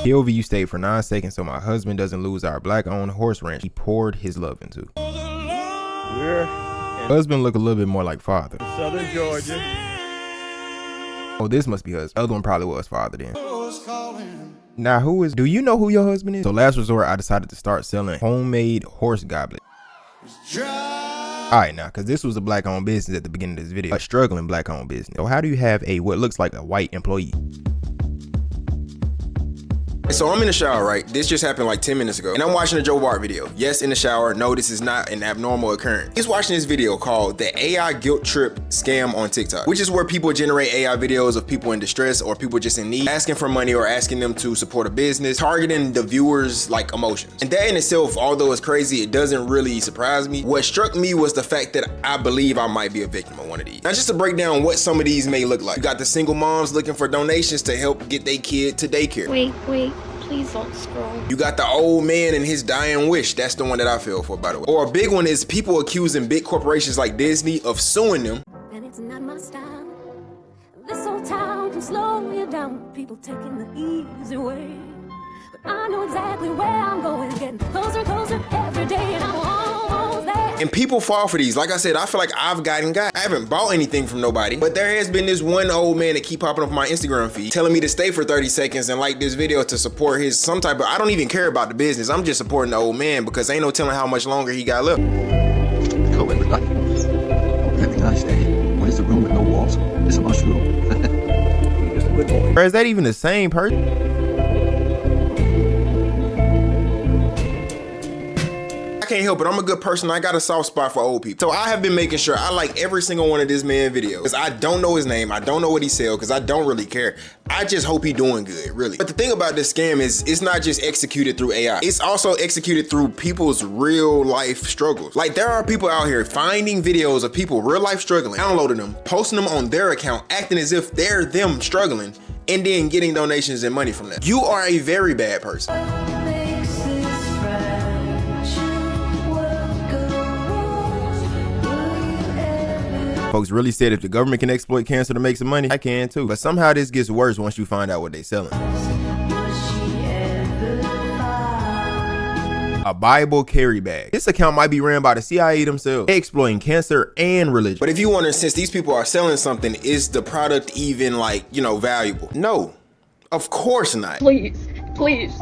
POV, you stayed for 9 seconds so my husband doesn't lose our black-owned horse ranch he poured his love into. Husband look a little bit more like father. Southern Georgia. Oh, this must be husband. The other one probably was father then. Now, do you know who your husband is? So last resort, I decided to start selling homemade horse goblets. Alright, now, because this was a black-owned business at the beginning of this video. A struggling black-owned business. So how do you have what looks like a white employee? So I'm in the shower, right? This just happened like 10 minutes ago. And I'm watching a Joe Bart video. Yes, in the shower. No, this is not an abnormal occurrence. He's watching this video called the AI Guilt Trip Scam on TikTok, which is where people generate AI videos of people in distress or people just in need, asking for money or asking them to support a business, targeting the viewers' like emotions. And that in itself, although it's crazy, it doesn't really surprise me. What struck me was the fact that I believe I might be a victim of one of these. Now, just to break down what some of these may look like. You got the single moms looking for donations to help get their kid to daycare. Wait. Please don't scroll. You got the old man and his dying wish. That's the one that I feel for, by the way. Or a big one is people accusing big corporations like Disney of suing them. And it's not my style. This whole town can slow you down. People taking the easy way. But I know exactly where I'm going. Getting closer every day, and I'm almost there. And people fall for these. Like I said, I feel like I've gotten got. I haven't bought anything from nobody, but there has been this one old man that keep popping up my Instagram feed telling me to stay for 30 seconds and like this video to support his some type of, I don't even care about the business. I'm just supporting the old man because ain't no telling how much longer he got left. Hello everybody. Have a nice day. What is the room with no walls? It's a mushroom. Just a good boy. Or is that even the same person? I can't help it. I'm a good person. I got a soft spot for old people. So I have been making sure I like every single one of this man videos. Because I don't know his name. I don't know what he sells because I don't really care. I just hope he doing good, really. But the thing about this scam is it's not just executed through AI. It's also executed through people's real life struggles. Like there are people out here finding videos of people real life struggling, downloading them, posting them on their account, acting as if they're them struggling, and then getting donations and money from them. You are a very bad person. Folks really said if the government can exploit cancer to make some money, I can too. But somehow this gets worse once you find out what they selling. A Bible carry bag. This account might be ran by the CIA themselves, exploiting cancer and religion. But if you wonder, since these people are selling something, is the product even like, you know, valuable? No, of course not. Please.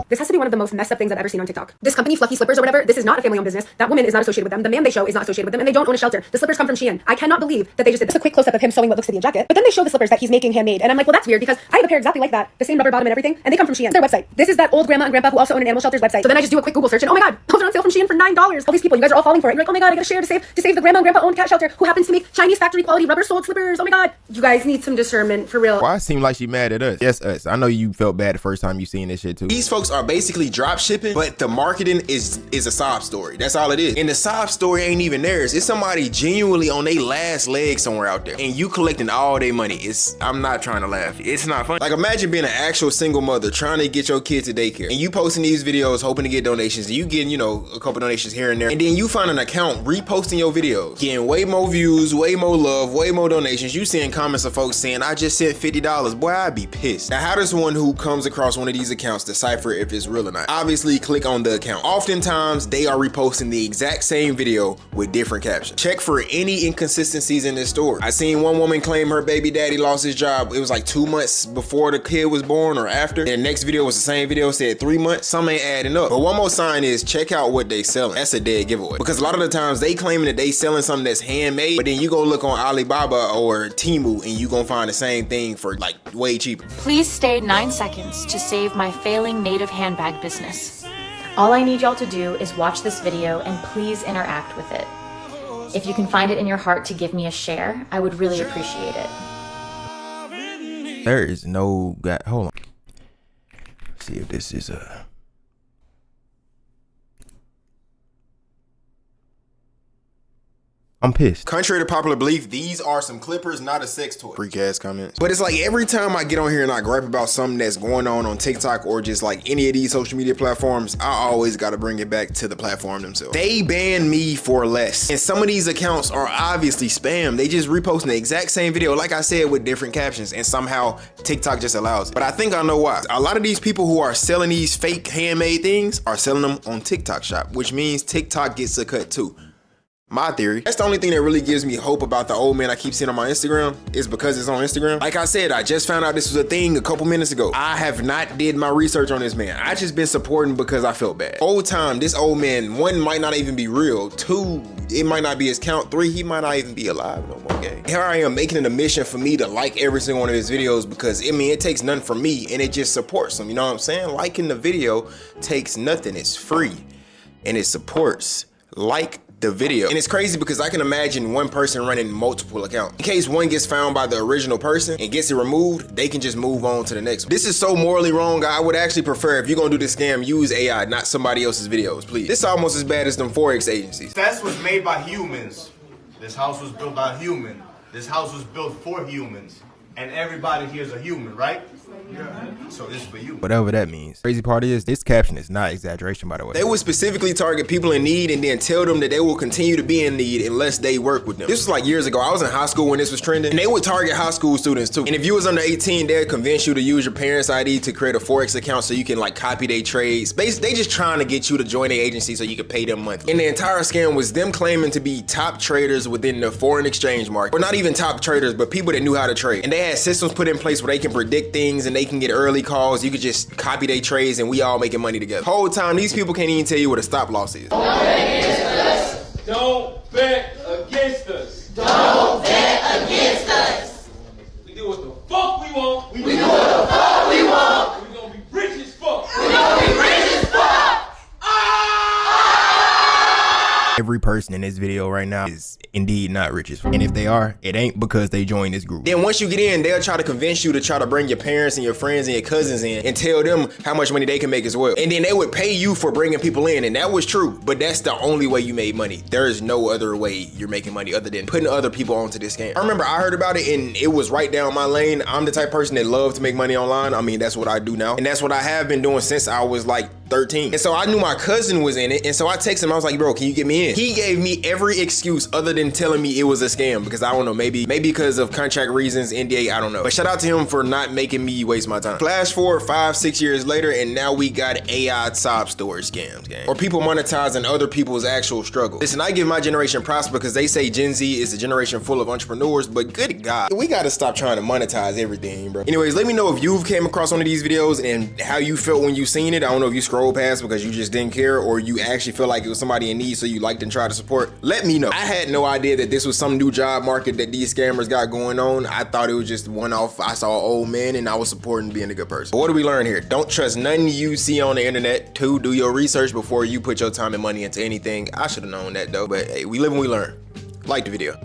This has to be one of the most messed up things I've ever seen on TikTok. This company, Fluffy Slippers or whatever, this is not a family-owned business. That woman is not associated with them. The man they show is not associated with them, and they don't own a shelter. The slippers come from Shein. I cannot believe that they just did this. A quick close-up of him sewing what looks to be a jacket, but then they show the slippers that he's making handmade, and I'm like, well, that's weird because I have a pair exactly like that, the same rubber bottom and everything, and they come from Shein. Their website. This is that old grandma and grandpa who also own an animal shelter's website. So then I just do a quick Google search, and oh my god, those are on sale from Shein for $9. All these people, you guys are all falling for it. You're like, oh my god, I gotta share to save the grandma and grandpa owned cat shelter who happens to make Chinese factory quality rubber soled slippers. Oh my god, you guys need some discernment for real. Why it seem like she mad at us? Yes, us. I know you felt bad the first time you seen this shit too. These folks are basically drop shipping, but the marketing is a sob story. That's all it is. And the sob story ain't even theirs. It's somebody genuinely on their last leg somewhere out there, and you collecting all their money. I'm not trying to laugh. It's not funny. Like imagine being an actual single mother trying to get your kid to daycare, and you posting these videos hoping to get donations, and you getting, you know, a couple donations here and there, and then you find an account reposting your videos, getting way more views, way more love, way more donations. You seeing comments of folks saying, I just sent $50. Boy, I'd be pissed. Now, how does one who comes across one of these accounts decipher if it's real or not? Obviously, click on the account. Oftentimes, they are reposting the exact same video with different captions. Check for any inconsistencies in this story. I seen one woman claim her baby daddy lost his job. It was like 2 months before the kid was born or after. Their next video was the same video, said 3 months. Some ain't adding up. But one more sign is check out what they selling. That's a dead giveaway. Because a lot of the times they claiming that they selling something that's handmade, but then you go look on Alibaba or Temu and you gonna find the same thing for like way cheaper. Please stay 9 seconds to save my failing native handbag business. All I need y'all to do is watch this video and please interact with it. If you can find it in your heart to give me a share, I would really appreciate it. There is no guy. Hold on. Let's see if this is a. I'm pissed. Contrary to popular belief, these are some clippers, not a sex toy. Freak ass comments. But it's like every time I get on here and I gripe about something that's going on TikTok or just like any of these social media platforms, I always gotta bring it back to the platform themselves. They banned me for less. And some of these accounts are obviously spam. They just reposting the exact same video, like I said, with different captions, and somehow TikTok just allows it. But I think I know why. A lot of these people who are selling these fake handmade things are selling them on TikTok Shop, which means TikTok gets a cut too. My theory. That's the only thing that really gives me hope about the old man I keep seeing on my Instagram is because it's on Instagram. Like I said, I just found out this was a thing a couple minutes ago. I have not did my research on this man. I just been supporting because I felt bad. Old time, this old man, one, might not even be real. Two, it might not be his count. Three, he might not even be alive no more, gang. Here I am making it a mission for me to like every single one of his videos because, I mean, it takes nothing from me and it just supports him. You know what I'm saying? Liking the video takes nothing. It's free and it supports. Like the video. And it's crazy because I can imagine one person running multiple accounts. In case one gets found by the original person and gets it removed, they can just move on to the next one. This is so morally wrong. I would actually prefer, if you're gonna do this scam, use AI, not somebody else's videos, please. This is almost as bad as them Forex agencies. That was made by humans. This house was built by a human. This house was built for humans. And everybody here is a human, right? Yeah. So this is for you. Whatever that means. Crazy part is, this caption is not exaggeration, by the way. They would specifically target people in need and then tell them that they will continue to be in need unless they work with them. This was like years ago. I was in high school when this was trending, and they would target high school students too. And if you was under 18, they'd convince you to use your parents' ID to create a Forex account so you can like copy their trades. Basically, they just trying to get you to join their agency so you can pay them monthly. And the entire scam was them claiming to be top traders within the foreign exchange market. Or not even top traders, but people that knew how to trade. And they had systems put in place where they can predict things and they can get early calls. You could just copy their trades and we all making money together. Whole time, these people can't even tell you what a stop loss is. Don't bet against us. Don't bet against us. We do what the fuck we want. We do what the fuck we want. We gonna be rich as fuck. We gonna be rich as fuck. Every person in this video right now is indeed not rich as fuck. And if they are, it ain't because they joined this group. Then once you get in, they'll try to convince you to try to bring your parents and your friends and your cousins in and tell them how much money they can make as well. And then they would pay you for bringing people in, and that was true. But that's the only way you made money. There is no other way you're making money other than putting other people onto this scam. I remember I heard about it and it was right down my lane. I'm the type of person that loves to make money online. I mean, that's what I do now. And that's what I have been doing since I was like 13. And so I knew my cousin was in it. And so I texted him, I was like, bro, can you get me in? He gave me every excuse other than telling me it was a scam because I don't know, maybe because of contract reasons, NDA, I don't know. But shout out to him for not making me waste my time. Flash forward 5-6 years later, and now we got AI sob story scams, gang. Or people monetizing other people's actual struggle. Listen, I give my generation props because they say Gen Z is a generation full of entrepreneurs, but good God, we gotta stop trying to monetize everything, bro. Anyways, let me know if you've came across one of these videos and how you felt when you seen it. I don't know if you scrolled past because you just didn't care or you actually feel like it was somebody in need so you liked and tried to support. Let me know. I had no idea that this was some new job market that these scammers got going on. I thought it was just one-off. I saw an old man and I was supporting being a good person. But what do we learn here? Don't trust nothing you see on the internet. 2, do your research before you put your time and money into anything. I should have known that though, but hey, we live and we learn. Like the video.